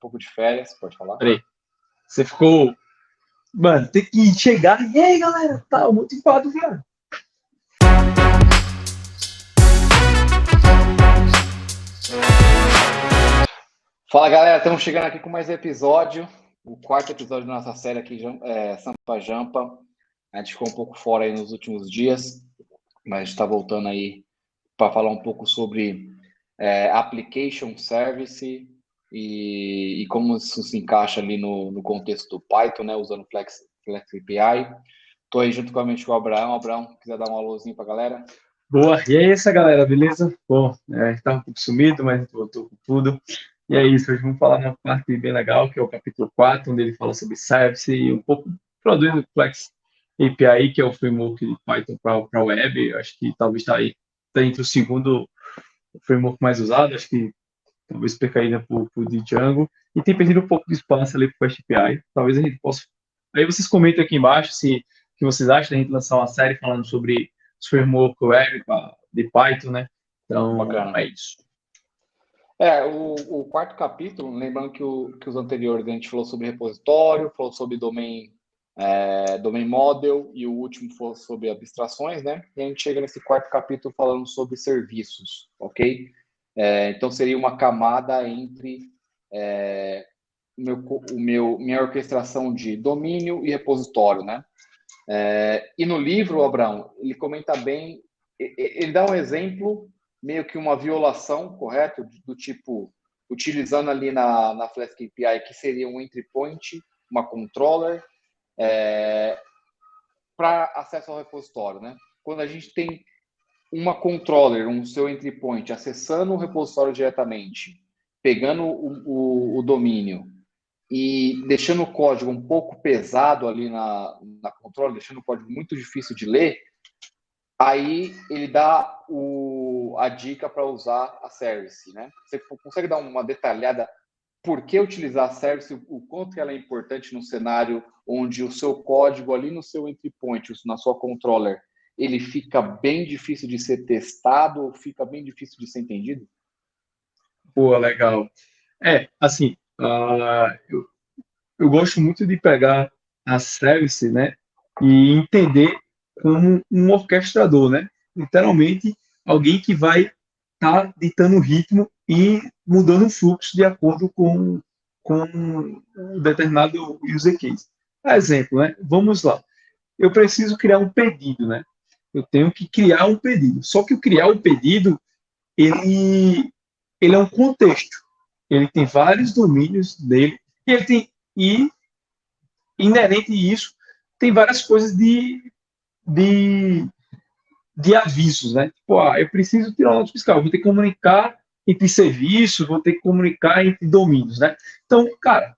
pouco de férias, pode falar. Peraí, você ficou... Mano, tem que chegar. E aí, galera? Tá motivado, velho. Fala, galera, estamos chegando aqui com mais um episódio, o quarto episódio da nossa série aqui, Sampa Jampa. A gente ficou um pouco fora aí nos últimos dias, mas a gente está voltando aí para falar um pouco sobre Application Service e como isso se encaixa ali no contexto do Python, né, usando Flex API. Estou aí junto com o Abraão. Abraão, quiser dar um alôzinho para a galera? Boa, e aí, essa galera, beleza? Bom, estava um pouco sumido, mas voltou com tudo. E é isso, hoje vamos falar uma parte bem legal, que é o capítulo 4, onde ele fala sobre Service e um pouco produzindo Flex API, que é o framework de Python para web. Eu acho que talvez está aí, tá entre o segundo framework mais usado, acho que talvez perca ainda por Django, e tem perdido um pouco de espaço ali para o Fast API. Talvez a gente possa... Aí vocês comentem aqui embaixo o que vocês acham da gente lançar uma série falando sobre os framework web de Python, né? Então, Bacana. é isso. O quarto capítulo, lembrando que os anteriores a gente falou sobre repositório, falou sobre domain model, e o último foi sobre abstrações, né? E a gente chega nesse quarto capítulo falando sobre serviços, ok? Então seria uma camada entre minha orquestração de domínio e repositório, né? E no livro, Abraão, ele comenta bem, ele dá um exemplo, meio que uma violação, correto? Do tipo, utilizando ali na Flask API, que seria um entry point, uma controller, para acesso ao repositório, né? Quando a gente tem uma controller, um seu entry point, acessando o repositório diretamente, pegando o domínio e deixando o código um pouco pesado ali na controller, deixando o código muito difícil de ler, aí ele dá a dica para usar a service, né? Você consegue dar uma detalhada por que utilizar a service, o quanto ela é importante no cenário onde o seu código ali no seu entry point, na sua controller, ele fica bem difícil de ser testado ou fica bem difícil de ser entendido? Pô, legal. Assim, eu gosto muito de pegar a service, né, e entender como um orquestrador, né? Literalmente, alguém que vai estar ditando o ritmo e mudando o fluxo de acordo com um determinado user case. Exemplo, né? Vamos lá. Eu preciso criar um pedido, né? Eu tenho que criar um pedido. Só que o criar um pedido, ele é um contexto. Ele tem vários domínios dele e inerente a isso tem várias coisas de, de avisos, né? Tipo, eu preciso tirar uma nota fiscal, vou ter que comunicar entre serviços, vou ter que comunicar entre domínios, né? Então, cara,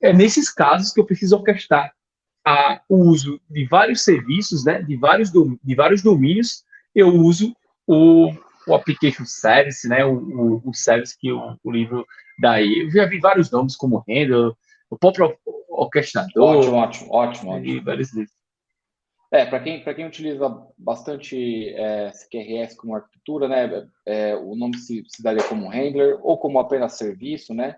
é nesses casos que eu preciso orquestrar o uso de vários serviços, né? De vários domínios, eu uso o application service, né? O service que o livro dá aí. Eu já vi vários nomes como handler, o próprio orquestrador. Ótimo. E vários livros. Para quem utiliza bastante CQRS como arquitetura, né, o nome se daria como handler ou como apenas serviço, né?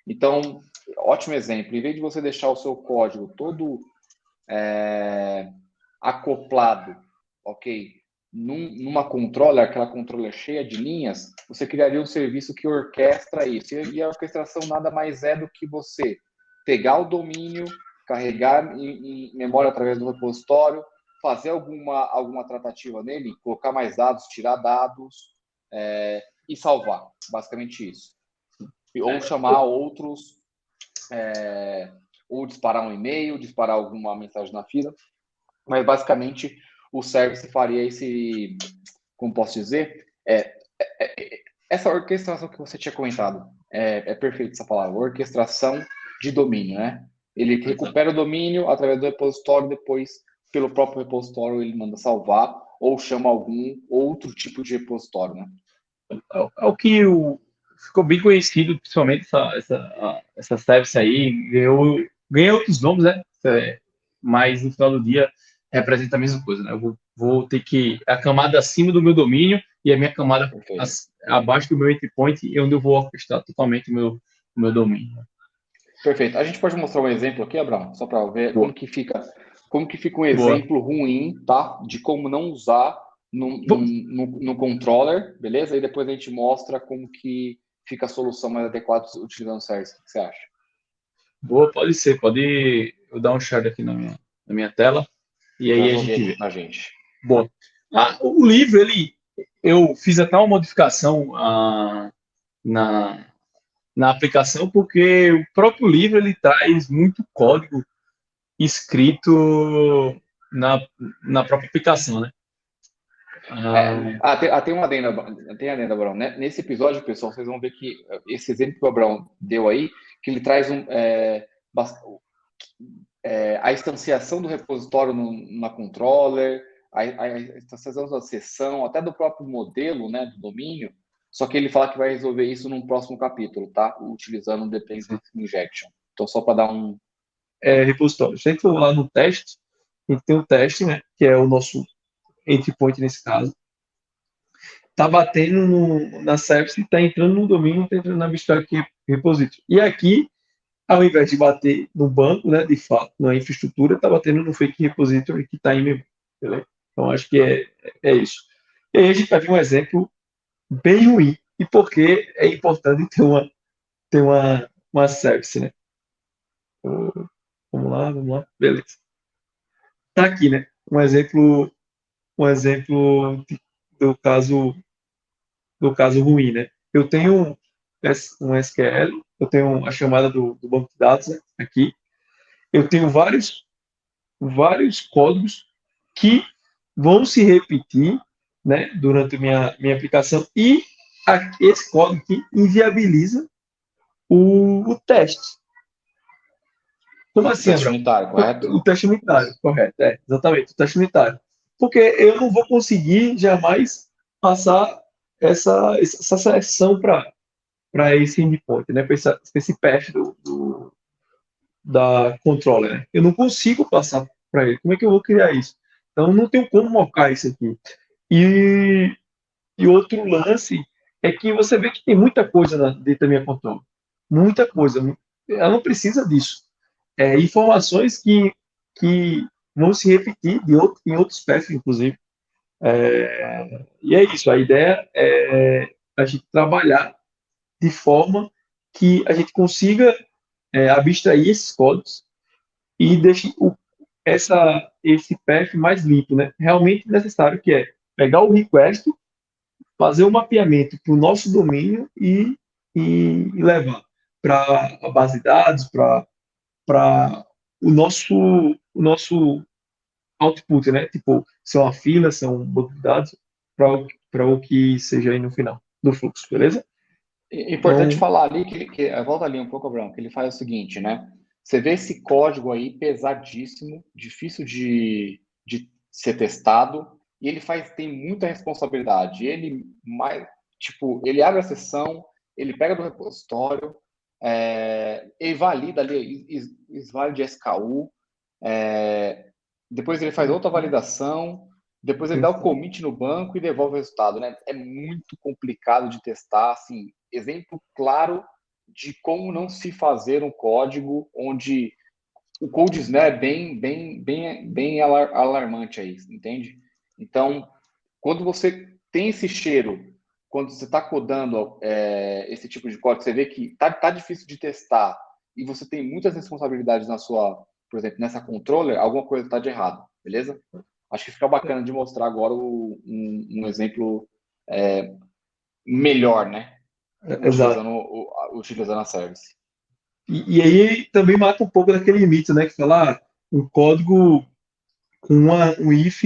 Então, ótimo exemplo. Em vez de você deixar o seu código todo acoplado, ok, numa controller, aquela controller cheia de linhas, você criaria um serviço que orquestra isso. E a orquestração nada mais é do que você pegar o domínio, carregar em memória através do repositório, fazer alguma tratativa nele, colocar mais dados, tirar dados e salvar. Basicamente isso. Ou chamar outros, ou disparar um e-mail, disparar alguma mensagem na fila. Mas basicamente o service faria esse, como posso dizer, essa orquestração que você tinha comentado. É perfeito essa palavra, orquestração de domínio, né? Ele recupera o domínio através do repositório, depois, pelo próprio repositório, ele manda salvar ou chama algum outro tipo de repositório, né? É o que ficou bem conhecido, principalmente essa service aí, ganhou outros nomes, né? Mas no final do dia representa a mesma coisa, né? Eu vou ter que a camada acima do meu domínio e a minha camada abaixo do meu entry point, onde eu vou orquestrar totalmente o meu domínio. Perfeito. A gente pode mostrar um exemplo aqui, Abraão, só para ver Boa. como que fica um Boa. exemplo ruim, tá? De como não usar no controller, beleza? E depois a gente mostra como que fica a solução mais adequada utilizando o service. O que você acha? Boa, pode ser. Pode eu dar um share aqui na minha tela e Já aí a joguei gente aqui vê. pra gente. Bom, o livro, eu fiz até uma modificação na, na aplicação, porque o próprio livro ele traz muito código escrito na própria aplicação, né? Tem uma adenda, Abraão. Né? Nesse episódio, pessoal, vocês vão ver que esse exemplo que o Abraão deu aí, que ele traz a instanciação do repositório na controller, a instanciação da sessão, até do próprio modelo, né, do domínio, só que ele fala que vai resolver isso num próximo capítulo, tá? Utilizando o Dependency Injection. Então, só para dar um... repositório. Se a gente for lá no teste, a gente tem um teste, né, que é o nosso endpoint nesse caso, está batendo na service, está entrando no domínio, está entrando na Abstract Repository. E aqui, ao invés de bater no banco, né, de fato, na infraestrutura, está batendo no fake repository que está em memória. Então, acho que é isso. E aí a gente vai ver um exemplo bem ruim. E por que é importante ter uma service, né? Vamos lá. Beleza. Tá aqui, né? Um exemplo do caso ruim, né? Eu tenho um SQL, eu tenho a chamada do banco de dados, né, aqui. Eu tenho vários códigos que vão se repetir, né, durante a minha aplicação, e esse código aqui inviabiliza o teste. Como assim, Teste Abraão? unitário, correto? O teste unitário, correto, exatamente, o teste unitário. Porque eu não vou conseguir jamais passar essa seleção para esse endpoint, né, para esse path da controller. Né? Eu não consigo passar para ele. Como é que eu vou criar isso? Então, não tenho como mocar isso aqui. E, e outro lance é que você vê que tem muita coisa dentro da minha controller. Muita coisa. Ela não precisa disso. Informações que vão se repetir em outros paths, inclusive. E é isso. A ideia é a gente trabalhar de forma que a gente consiga abstrair esses códigos e deixe esse path mais limpo, né? Realmente necessário, que é pegar o request, fazer o mapeamento para o nosso domínio e levar para a base de dados, para o nosso output, né? Tipo, se é uma fila, se é um banco de dados, para o que seja aí no final do fluxo, beleza? Importante Então, falar ali volta ali um pouco, Abraão, que ele faz o seguinte, né? Você vê esse código aí pesadíssimo, difícil de ser testado, e tem muita responsabilidade. Ele abre a sessão, ele pega do repositório, ele valida ali, valida de SKU, depois ele faz outra validação, depois ele dá o commit no banco e devolve o resultado, né? É muito complicado de testar, assim, exemplo claro de como não se fazer um código onde o code smear é bem alarmante aí, entende? Então, quando você tem esse cheiro, quando você está codando esse tipo de código, você vê que tá difícil de testar e você tem muitas responsabilidades por exemplo, nessa controller, alguma coisa está de errado, beleza? Acho que fica bacana de mostrar agora um exemplo melhor, né? exato. Utilizando a service. E aí também mata um pouco daquele mito, né? Que fala, um código com um if,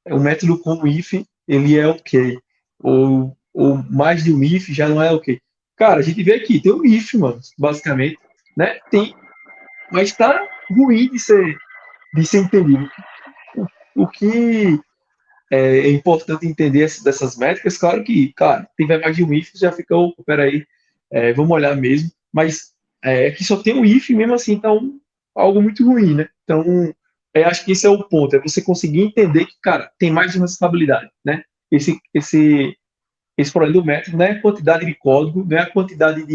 um método com um if, ele é ok. Ou mais de um if já não é ok. Cara, a gente vê aqui, tem um if, mano, basicamente, né? Mas tá ruim de ser entendido. O que é importante entender dessas métricas, claro que, cara, tiver mais de um if, já fica, opa, peraí, vamos olhar mesmo, mas que só tem um if, mesmo assim, então, algo muito ruim, né? Então, acho que esse é o ponto, é você conseguir entender que, cara, tem mais de uma responsabilidade, né? Esse problema do método não é a quantidade de código, não é a quantidade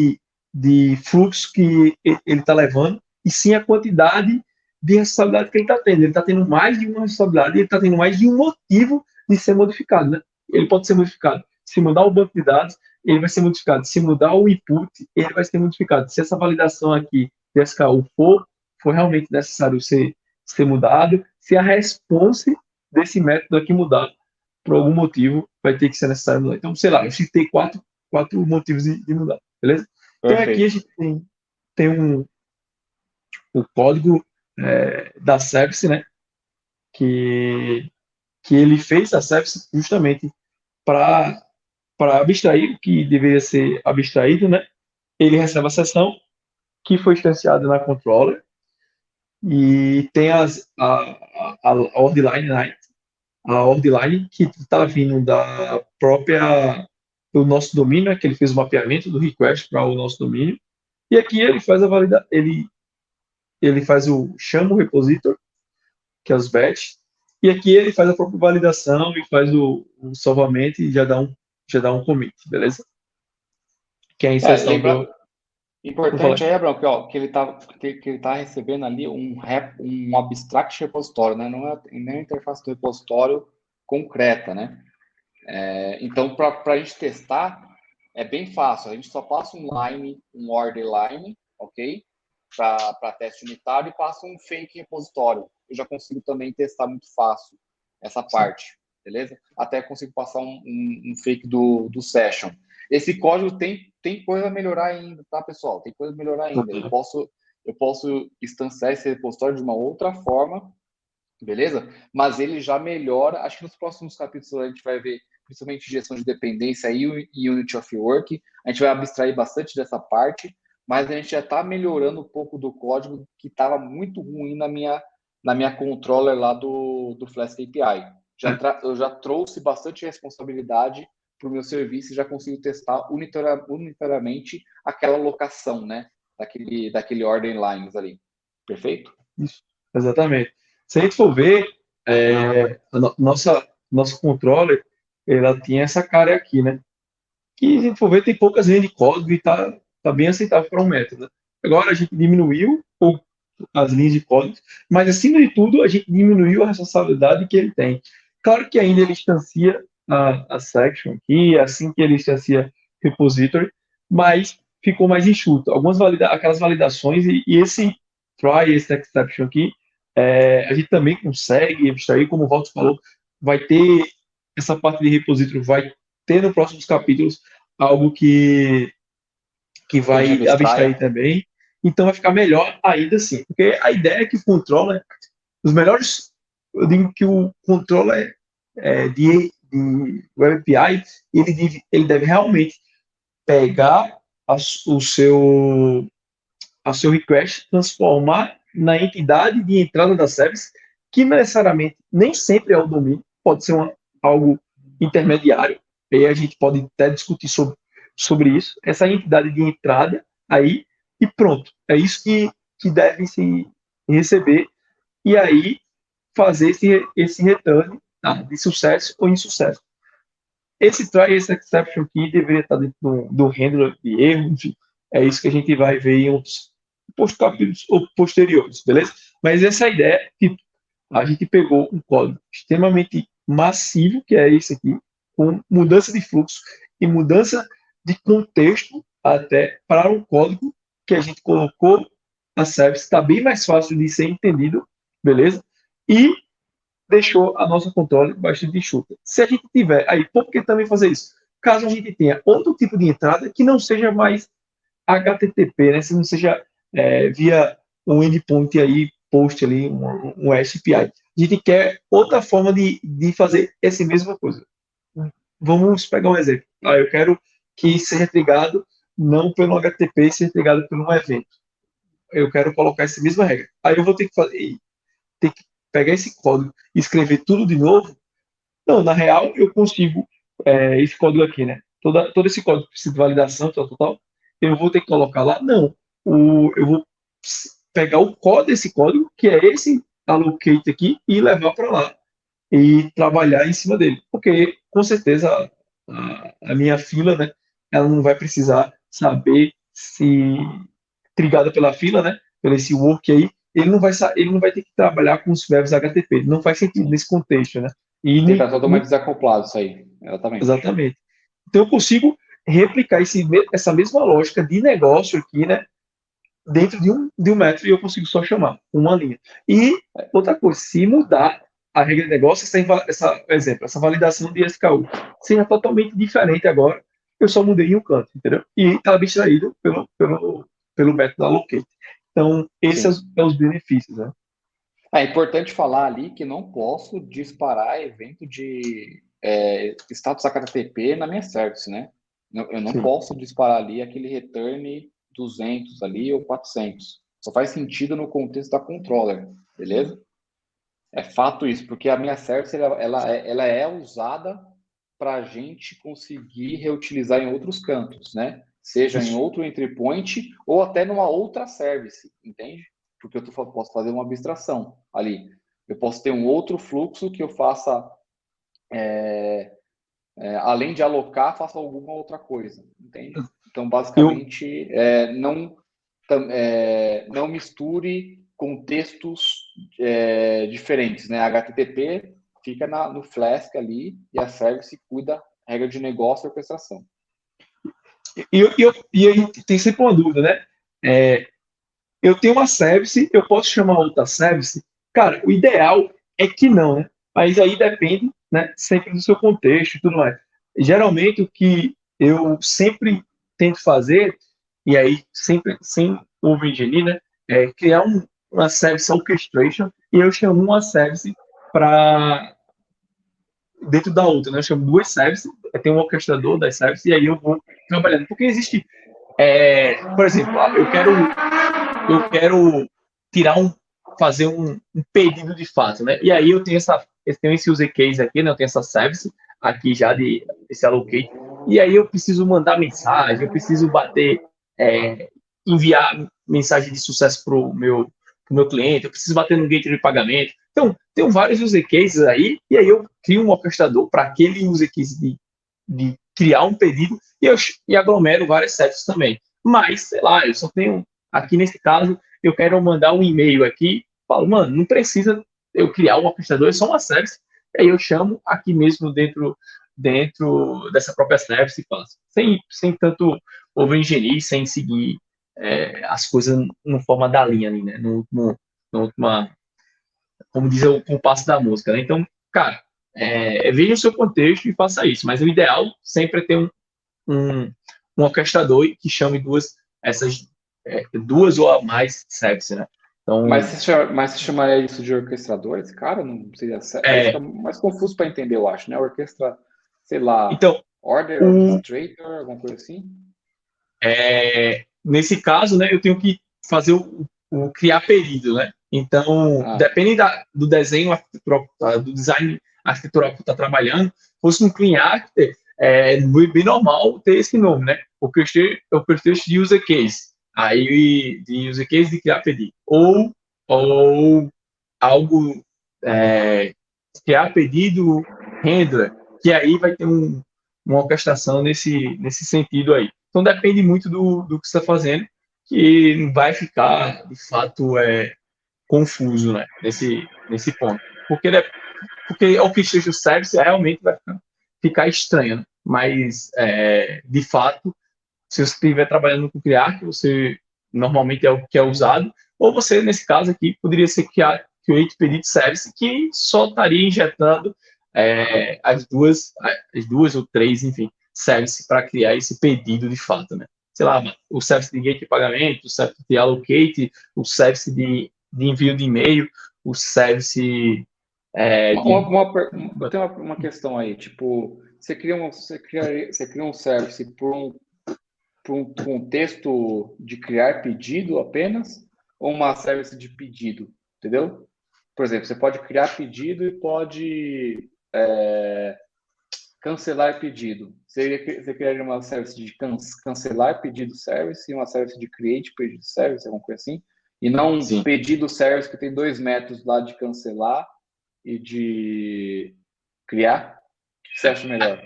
de fluxo que ele está levando, e sim a quantidade de responsabilidade que ele está tendo. Ele está tendo mais de uma responsabilidade, ele está tendo mais de um motivo de ser modificado, né? Ele pode ser modificado. Se mudar o banco de dados, ele vai ser modificado. Se mudar o input, ele vai ser modificado. Se essa validação aqui de SKU for realmente necessário ser mudado, se a response desse método aqui mudar, por algum motivo, vai ter que ser necessário mudar. Então, sei lá, eu citei quatro motivos de mudar, beleza? Então, aqui a Perfeito. gente tem o código da service, né? Que, que ele fez a service justamente para abstrair o que deveria ser abstraído, né? Ele recebe a sessão que foi instanciada na controller e tem a org line, né? A org line que está vindo da própria do nosso domínio, né? Que ele fez o mapeamento do request para o nosso domínio. E aqui ele faz a valida, ele faz chama o repositor, que é os batch, e aqui ele faz a própria validação e faz o salvamento e já dá um commit, beleza? Que é a inserção Lembra, do. Vou falar. importante aí, Abraão, que ele tá recebendo ali um abstract repositório, né? Não é nem a interface do repositório concreta, né? Então, para a gente testar, é bem fácil. A gente só passa um order line, ok? Para teste unitário e passa um fake repositório. Eu já consigo também testar muito fácil essa parte, beleza? Até consigo passar um fake do session. Esse código tem coisa a melhorar ainda, tá, pessoal? Tem coisa a melhorar ainda. Eu posso instanciar esse repositório de uma outra forma, beleza? Mas ele já melhora. Acho que nos próximos capítulos a gente vai ver, principalmente gestão de dependência e Unity of Work. A gente vai abstrair bastante dessa parte, mas a gente já está melhorando um pouco do código que estava muito ruim na minha controller lá do Flask API. Eu já trouxe bastante responsabilidade para o meu serviço e já consigo testar unitariamente aquela locação, né? Daquele ordem lines ali. Perfeito? Isso, exatamente. Se a gente for ver, nossa controller, ela tinha essa cara aqui, né? Que, se a gente for ver, tem poucas linhas de código e tá bem aceitável para um método, né? Agora a gente diminuiu as linhas de código, mas acima de tudo a gente diminuiu a responsabilidade que ele tem. Claro que ainda ele instancia a section aqui, assim que ele instancia repository, mas ficou mais enxuto. Aquelas validações e esse try, esse exception aqui, a gente também consegue abstrair, como o Walter falou, vai ter essa parte de repository, vai ter nos próximos capítulos algo que Que a gente vai abstrair abstraia. também. Então vai ficar melhor ainda assim. Porque a ideia é que o controller, os melhores, eu digo que o controller de Web API, ele deve realmente pegar a seu request, transformar na entidade de entrada da service, que necessariamente nem sempre é o domínio, pode ser algo intermediário, e aí a gente pode até discutir sobre isso, essa entidade de entrada aí, e pronto, é isso que deve se receber, e aí fazer esse return de sucesso ou insucesso. Esse try, esse exception aqui deveria estar dentro do handler de erro, enfim, é isso que a gente vai ver em outros capítulos posteriores, beleza? Mas essa ideia, tipo, a gente pegou um código extremamente massivo, que é esse aqui, com mudança de fluxo e mudança de contexto até para um código que a gente colocou a service, está bem mais fácil de ser entendido, beleza? E deixou a nossa controle bastante enxuta. Se a gente tiver, aí, por que também fazer isso? Caso a gente tenha outro tipo de entrada que não seja mais HTTP, né? Se não seja via um endpoint aí, post ali, um SPI. A gente quer outra forma de fazer essa mesma coisa. Vamos pegar um exemplo. Eu quero que seja trigado não pelo HTTP, seja trigado por um evento. Eu quero colocar essa mesma regra. Aí eu vou ter que pegar esse código e escrever tudo de novo. Não, na real, eu consigo esse código aqui, né? Todo esse código precisa de validação, tal. Eu vou ter que colocar lá? Não. Eu vou pegar o código desse código, que é esse allocate aqui, e levar para lá. E trabalhar em cima dele. Porque, com certeza, a minha fila, né? Ela não vai precisar saber se trigada pela fila, né? Pelo esse work aí, ele não vai ter que trabalhar com os verbos HTTP. Não faz sentido nesse contexto, né? E Ele está totalmente desacoplado isso aí. Exatamente. exatamente. Então eu consigo replicar essa mesma lógica de negócio aqui, né? Dentro de um método e eu consigo só chamar uma linha. E outra coisa, se mudar a regra de negócio, essa validação de SKU seja totalmente diferente agora, eu só mudei em um canto, entendeu? E está abstraído pelo método allocate. Então, esses Sim. são os benefícios, né? É importante falar ali que não posso disparar evento de status HTTP na minha service, né? Eu não Sim. posso disparar ali aquele return 200 ali ou 400. Só faz sentido no contexto da controller, beleza? É fato isso, porque a minha service ela é usada para a gente conseguir reutilizar em outros cantos, né? Seja em Isso. outro entry point ou até numa outra service, entende? Porque posso fazer uma abstração ali. Eu posso ter um outro fluxo que eu faça, além de alocar, faça alguma outra coisa, entende? Então, Eu, basicamente, não misture contextos diferentes, né? HTTP fica no Flask ali e a service cuida regra de negócio e orquestração. e aí tem sempre uma dúvida, né? Eu tenho uma service, eu posso chamar outra service? Cara, o ideal é que não, né? Mas aí depende, né, sempre do seu contexto e tudo mais. Geralmente, o que eu sempre tento fazer, e aí sempre sem over-engineer, né, é criar uma service orchestration e eu chamo uma service para dentro da outra, né? Eu chamo duas services, tem um orquestrador das services e aí eu vou trabalhando. Porque existe, por exemplo, eu quero tirar fazer um pedido de fato, né? E aí eu tenho esse use case aqui, né? Eu tenho essa service aqui já de esse allocate. E aí eu preciso mandar mensagem, eu preciso é, enviar mensagem de sucesso pro meu cliente, eu preciso bater no gateway de pagamento. Então, tem vários use cases aí, e aí eu crio um orquestrador para aquele use case de criar um pedido e aglomero várias services também. Mas, sei lá, eu só tenho aqui nesse caso, eu quero mandar um e-mail aqui, falo, mano, não precisa eu criar um orquestrador, é só uma service, e aí eu chamo aqui mesmo dentro dessa própria service e faço. Sem tanto over-engineer, sem seguir as coisas no forma da linha ali, né? No última, como diz o compasso da música, né? Então, cara, veja o seu contexto e faça isso, mas o ideal sempre é ter um, um orquestrador que chame duas ou a mais services, né? Mas Então, você chamaria isso de orquestradores? Cara, não seria certo. Aí fica é, mais confuso para entender, eu acho, né? Orquestra, sei lá, então Order o, Orchestrator, alguma coisa assim? nesse caso, né, eu tenho que fazer o criar pedido, né? Então, Ah, depende do desenho arquitetural, do design arquitetural que está trabalhando. Se fosse um Clean Architect, é bem normal ter esse nome, né? O pretexto de user case. Aí, de user case de criar pedido. Ou algo, criar pedido handler, que aí vai ter uma orquestração nesse sentido aí. Então depende muito do que você está fazendo, que não vai ficar, de fato, confuso, né, nesse ponto. Porque o que seja o service realmente vai ficar estranho, né? Mas, de fato, se você estiver trabalhando com criar, que você normalmente é o que é usado, ou você, nesse caso aqui, poderia ser create pedido service, que só estaria injetando as duas ou três, enfim, service para criar esse pedido de fato, né? Sei lá, o service de gate de pagamento, o service de allocate, o service de envio de e-mail, o service de. eu tenho uma questão aí, tipo, você cria um service por um contexto de criar pedido apenas, ou uma service de pedido, entendeu? Por exemplo, você pode criar pedido e pode cancelar pedido. Você criaria uma service de cancelar pedido service e uma service de create pedido service, alguma coisa assim? E não um Sim. pedido service que tem dois métodos lá de cancelar e de criar? O que você acha melhor?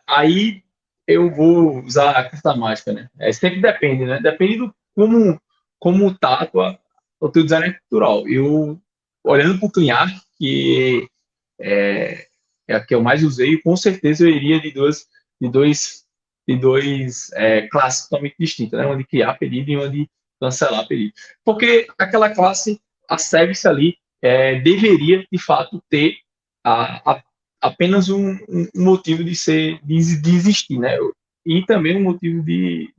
Aí eu vou usar a carta mágica, né? Sempre depende, né? Depende do como tá o teu design cultural. Eu, olhando para o Clean, que é, é a que eu mais usei, com certeza eu iria de dois, classes totalmente distintas, né? Uma de criar pedido e uma de cancelar pedido. Porque aquela classe, a service ali, deveria, de fato, ter a, apenas um motivo de existir, né? E também um motivo de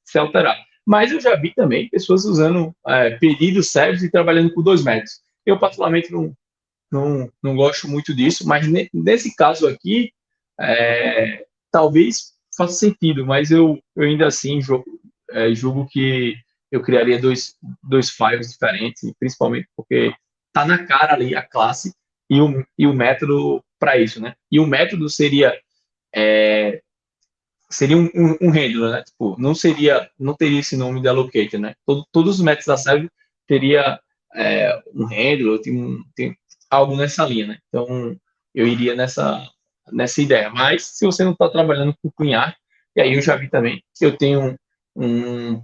se alterar. Mas eu já vi também pessoas usando pedido service e trabalhando por 2 métodos. Eu, particularmente, não gosto muito disso, mas nesse caso aqui, talvez faça sentido, mas eu ainda assim julgo que eu criaria dois files diferentes, principalmente porque tá na cara ali a classe e o método para isso, né? E o método seria um handler, né? Tipo, não teria esse nome de allocator, né? Todos os métodos da server teria um handler, tem algo nessa linha, né? Então, eu iria nessa ideia. Mas, se você não está trabalhando com clean, e aí eu já vi também, eu tenho um,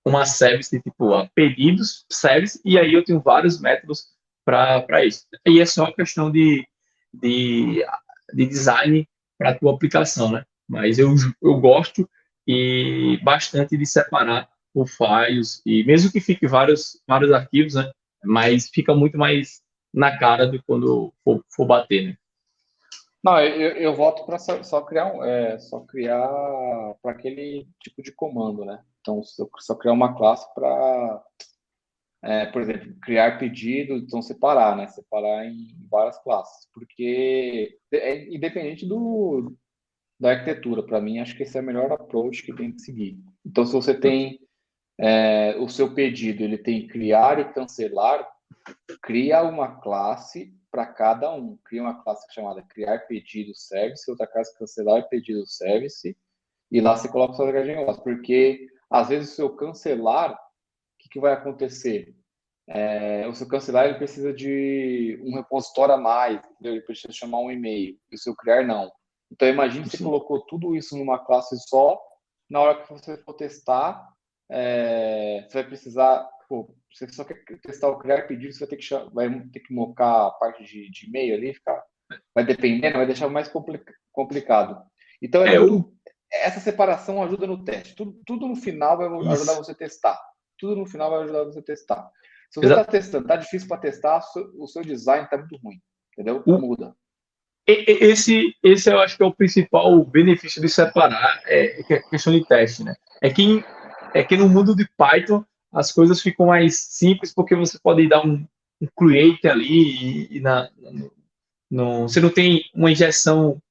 uma service de tipo pedidos, service, e aí eu tenho vários métodos para isso. E é só questão de, de design para a tua aplicação, né? Mas eu gosto e bastante de separar o files, e mesmo que fique vários arquivos, né? Mas fica muito mais na cara de quando for bater, né? Não, eu voto para só criar só criar para aquele tipo de comando, né? Então, só criar uma classe para, por exemplo, criar pedido, então separar, né? Separar em várias classes, porque é independente da arquitetura, para mim, acho que esse é o melhor approach que tem que seguir. Então, se você tem o seu pedido, ele tem criar e cancelar, cria uma classe para cada um. Cria uma classe chamada criar pedido service, outra classe cancelar pedido service, e lá você coloca suas HGOs, porque às vezes o seu cancelar, o que vai acontecer? O seu cancelar ele precisa de um repositório a mais, entendeu? Ele precisa chamar um e-mail, e o seu criar não. Então imagine que você colocou tudo isso numa classe só, na hora que você for testar, você vai precisar, pô, você só quer testar o criar pedido, você vai ter que mocar a parte de e-mail ali, vai dependendo, vai deixar mais complicado. Então É, o, essa separação ajuda no teste. Tudo no final vai ajudar isso, você a testar. Tudo no final vai ajudar você a testar. Se você está exato. testando, está difícil para testar, o seu design está muito ruim, entendeu? O, Muda. esse eu acho que é o principal benefício de separar, que é a questão de teste, né? É que no mundo de Python as coisas ficam mais simples porque você pode dar um create ali você não tem uma injeção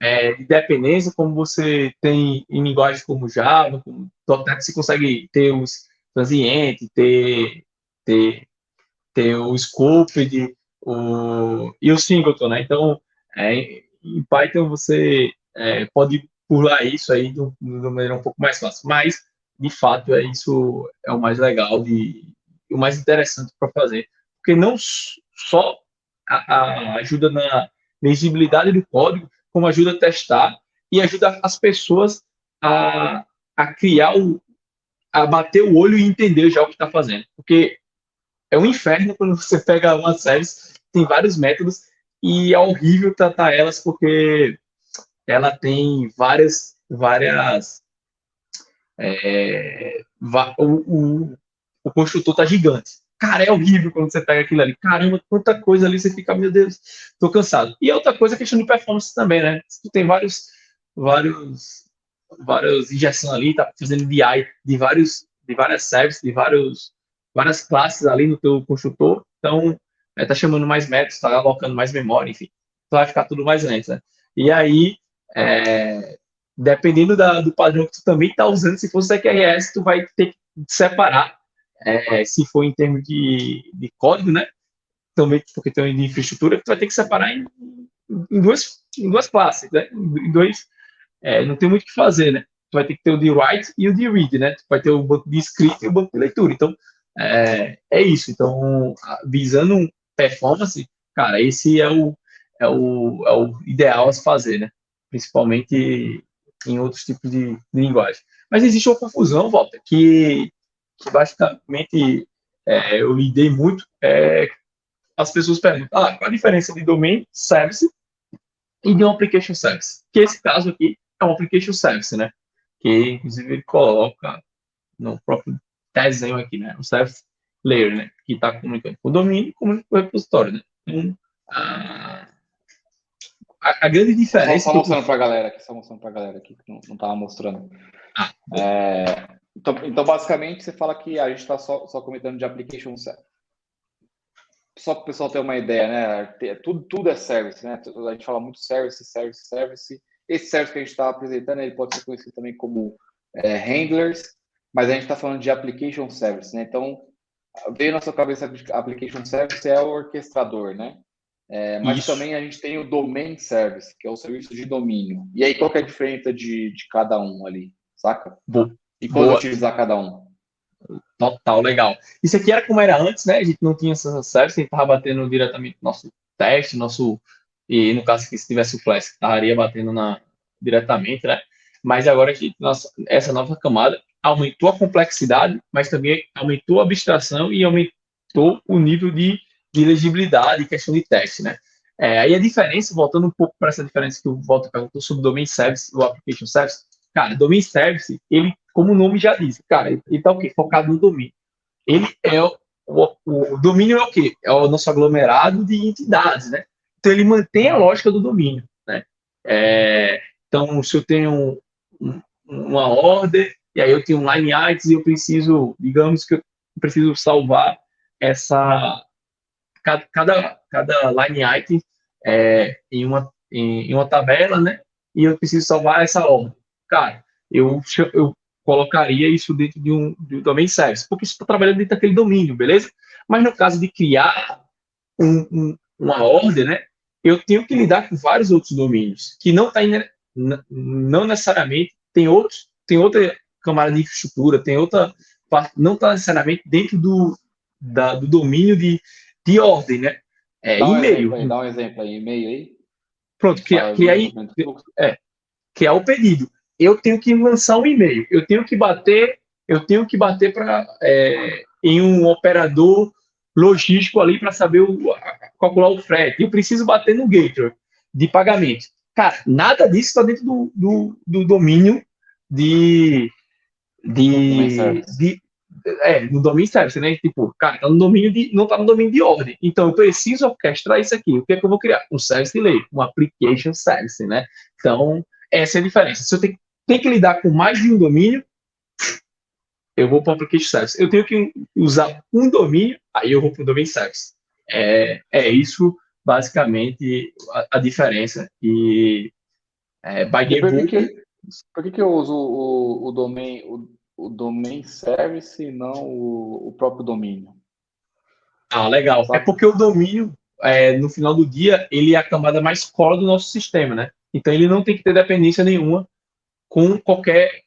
de dependência como você tem em linguagens como Java, como .NET, você consegue ter os transientes, ter ter o scoped, e o singleton, né? Então, em Python você pode pular isso aí de uma maneira um pouco mais fácil, mas, de fato, isso é o mais legal e o mais interessante para fazer, porque não só a ajuda na legibilidade do código, como ajuda a testar e ajuda as pessoas a, a criar a bater o olho e entender já o que está fazendo. Porque é um inferno quando você pega uma série, tem vários métodos, e é horrível tratar elas porque ela tem várias. O construtor tá gigante. Cara, é horrível quando você pega aquilo ali. Caramba, quanta coisa ali, você fica, meu Deus, tô cansado. E outra coisa é a questão de performance também, né? Se tu tem vários, várias injeções ali, tá fazendo DI de várias services, várias classes ali no teu construtor, então tá chamando mais métodos, tá alocando mais memória, enfim, então vai ficar tudo mais lento, né? E aí, dependendo do padrão que tu também tá usando, se for CQRS, tu vai ter que separar, se for em termos de código, né? Também porque tem de infraestrutura, que tu vai ter que separar em duas classes, né? Em dois, não tem muito o que fazer, né? Tu vai ter que ter o de write e o de read, né? Tu vai ter o banco de escrita e o banco de leitura. Então, é isso. Então, visando performance, cara, esse é o ideal a se fazer, né? Principalmente em outros tipos de linguagem. Mas existe uma confusão, Walter, que basicamente eu lidei muito. As pessoas perguntam, qual a diferença de domain service e de um application service? Que esse caso aqui é um application service, né? Que inclusive ele coloca no próprio desenho aqui, né? Um service layer, né? Que está comunicando com o domínio e com o repositório, né? Então, a grande diferença Só que eu... mostrando para a galera aqui, que não estava mostrando. Ah, Então, basicamente, você fala que a gente está só comentando de application service. Só para o pessoal ter uma ideia, né? Tudo é service, né? A gente fala muito service. Esse service que a gente está apresentando, ele pode ser conhecido também como handlers, mas a gente está falando de application service, né? Então, veio na sua cabeça application service é o orquestrador, né? Mas isso. também a gente tem o domain service, que é o serviço de domínio. E aí, qual que é a diferença de cada um ali, saca? E quando Boa. utilizar cada um? Total, legal. Isso aqui era como era antes, né? A gente não tinha essas séries, a gente estava batendo diretamente no nosso teste, e no caso que se tivesse o Flash, estaria batendo diretamente, né? Mas agora a gente, essa nova camada aumentou a complexidade, mas também aumentou a abstração e aumentou o nível de legibilidade e questão de teste, né? Aí a diferença, voltando um pouco para essa diferença que o Walter perguntou sobre o Domain Service e o Application Service, cara, Domain Service, ele, como o nome já diz, cara, ele está o quê? Focado no domínio. Ele o domínio é o quê? É o nosso aglomerado de entidades, né? Então ele mantém a lógica do domínio, né? Então, se eu tenho uma order, e aí eu tenho um line items e eu preciso, digamos que eu preciso salvar essa cada line item em uma tabela, né? E eu preciso salvar essa ordem. Cara, eu colocaria isso dentro de um domain service, porque isso está trabalhando dentro daquele domínio, beleza? Mas no caso de criar uma ordem, né? Eu tenho que lidar com vários outros domínios que não necessariamente tem outra camada de infraestrutura, tem outra parte, não está necessariamente dentro do domínio de ordem, né? E-mail. Dá um exemplo aí, e-mail aí. Pronto, criar o pedido. Eu tenho que lançar um e-mail. Eu tenho que bater em um operador logístico ali para saber calcular o frete. Eu preciso bater no gateway de pagamento. Cara, nada disso está dentro do domínio de, no domínio service, né? Tipo, cara, tá no domínio não está no domínio de ordem. Então, eu preciso orquestrar isso aqui. O que é que eu vou criar? Um service layer, um application service, né? Então, essa é a diferença. Se eu tenho que lidar com mais de um domínio, eu vou para o application service. Eu tenho que usar um domínio, aí eu vou para o domain service. Isso, basicamente, a diferença. E by default... Por que eu uso o domain service e não o próprio domínio? Legal. Sabe? É porque o domínio, no final do dia, ele é a camada mais core do nosso sistema, né? Então, ele não tem que ter dependência nenhuma com qualquer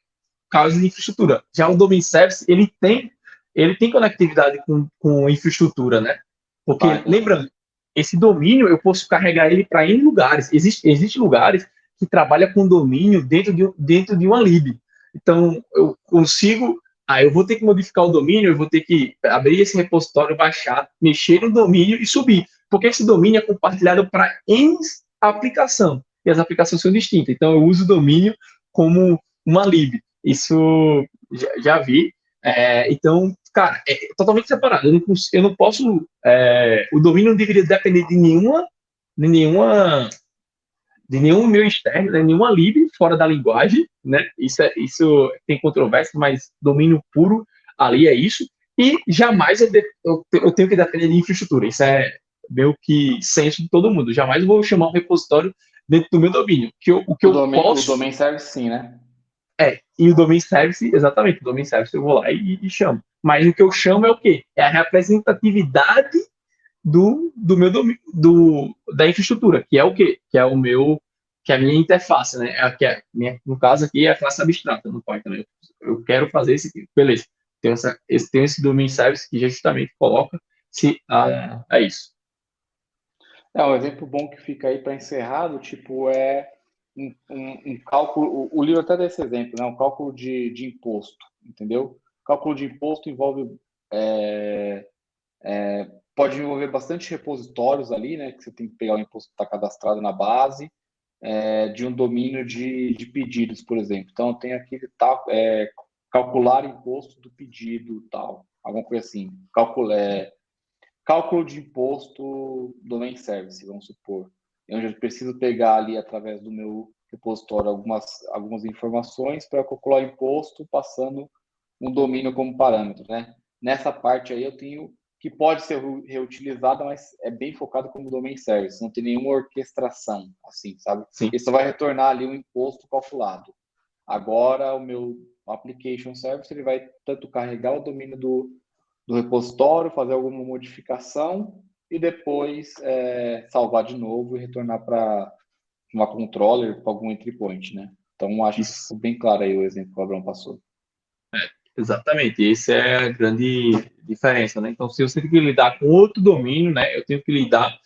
caso de infraestrutura. Já o domain service, ele tem conectividade com infraestrutura, né? Porque, lembrando, esse domínio, eu posso carregar ele para N lugares. Existem lugares que trabalham com domínio dentro de uma lib. Então, eu consigo... eu vou ter que modificar o domínio, eu vou ter que abrir esse repositório, baixar, mexer no domínio e subir. Porque esse domínio é compartilhado para N aplicação. E as aplicações são distintas. Então, eu uso o domínio como uma lib. Isso já vi. Então, cara, é totalmente separado. Eu não posso... o domínio não deveria depender de nenhum meu externo, né, nenhuma lib fora da linguagem, né? Isso tem controvérsia, mas domínio puro ali é isso. E jamais eu tenho que depender de infraestrutura. Isso é meio que senso de todo mundo. Jamais vou chamar um repositório dentro do meu domínio. O domain service sim, né? E o domain service, exatamente, o domain service eu vou lá e chamo. Mas o que eu chamo é o quê? É a representatividade do meu domínio, da infraestrutura, que é o quê? Que é a minha interface, né? No caso aqui é a classe abstrata no Python. Eu quero fazer esse aqui. Beleza. Tem esse domain service que justamente coloca isso. Um exemplo bom que fica aí para encerrar, tipo, um cálculo, o livro até dá esse exemplo, né? Um cálculo de imposto, entendeu? Cálculo de imposto envolve, pode envolver bastante repositórios ali, né? Que você tem que pegar o imposto que está cadastrado na base, de um domínio de pedidos, por exemplo. Então, tem aquele tal, calcular imposto do pedido, tal, alguma coisa assim. Cálculo de imposto domain service, vamos supor. Eu já preciso pegar ali, através do meu repositório, algumas informações para calcular o imposto, passando um domínio como parâmetro, né? Nessa parte aí eu tenho que pode ser reutilizada, mas é bem focado como domain service, não tem nenhuma orquestração, assim, sabe? Sim. Ele só vai retornar ali o imposto calculado. Agora, o meu application service, ele vai tanto carregar o domínio do repositório, fazer alguma modificação e depois salvar de novo e retornar para uma controller, para algum entry point, né? Então, acho que Isso. ficou bem claro aí o exemplo que o Abrão passou. Exatamente, essa é a grande diferença, né? Então, se você tem que lidar com outro domínio, né? Eu tenho que lidar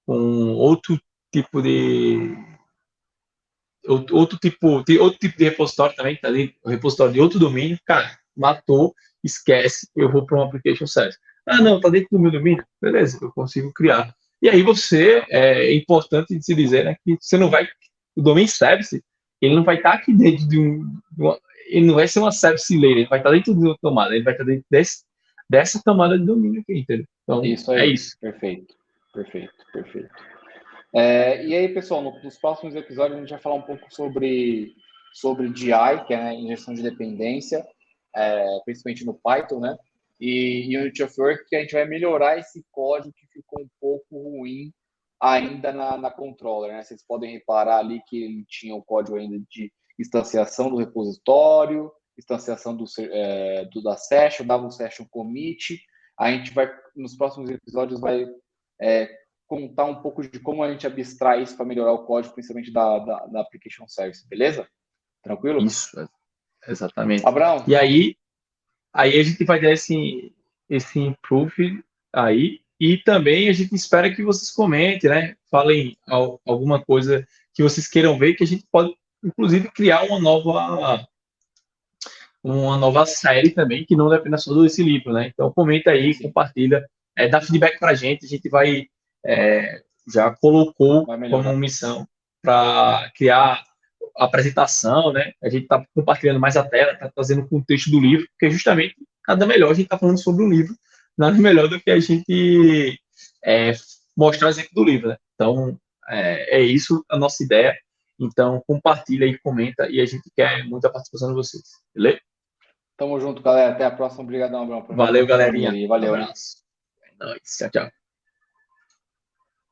com outro tipo de outro tipo de repositório também, tá ali, o repositório de outro domínio, cara, matou, esquece, eu vou para um application service. Ah, não, tá dentro do meu domínio, beleza, eu consigo criar. E aí é importante se dizer, né, que você não vai, o domain service, ele não vai estar aqui dentro ele não vai ser uma service layer, ele vai estar dentro de uma camada, ele vai estar dentro dessa camada de domínio aqui, entendeu? Então, Isso é aí, isso. perfeito, perfeito, perfeito. E aí, pessoal, nos próximos episódios a gente vai falar um pouco sobre DI, que é, né, injeção de dependência, principalmente no Python, né? E Unity of Work, que a gente vai melhorar esse código que ficou um pouco ruim ainda na controller, né? Vocês podem reparar ali que ele tinha o código ainda de instanciação do repositório, instanciação da session, dava um session commit. A gente vai, nos próximos episódios, vai contar um pouco de como a gente abstrai isso para melhorar o código, principalmente da application service, beleza? Tranquilo? Isso, exatamente. Abraão, E aí a gente vai dar esse improve aí. E também a gente espera que vocês comentem, né? Falem alguma coisa que vocês queiram ver, que a gente pode, inclusive, criar uma nova série também, que não dependa só desse livro, né? Então comenta aí, sim, compartilha, dá feedback para a gente vai, já colocou vai como melhorar. missão para criar a apresentação, né? A gente está compartilhando mais a tela, está trazendo o contexto do livro, porque justamente nada melhor a gente está falando sobre o livro, nada melhor do que a gente é, mostrar o exemplo do livro, né? Então, é isso a nossa ideia. Então, compartilha e comenta, e a gente quer muita participação de vocês, beleza? Tamo junto, galera. Até a próxima. Obrigadão, Abraão, por mais Valeu, uma companhia galerinha. aí. Um Valeu, hein? abraço. É nóis. Tchau, tchau.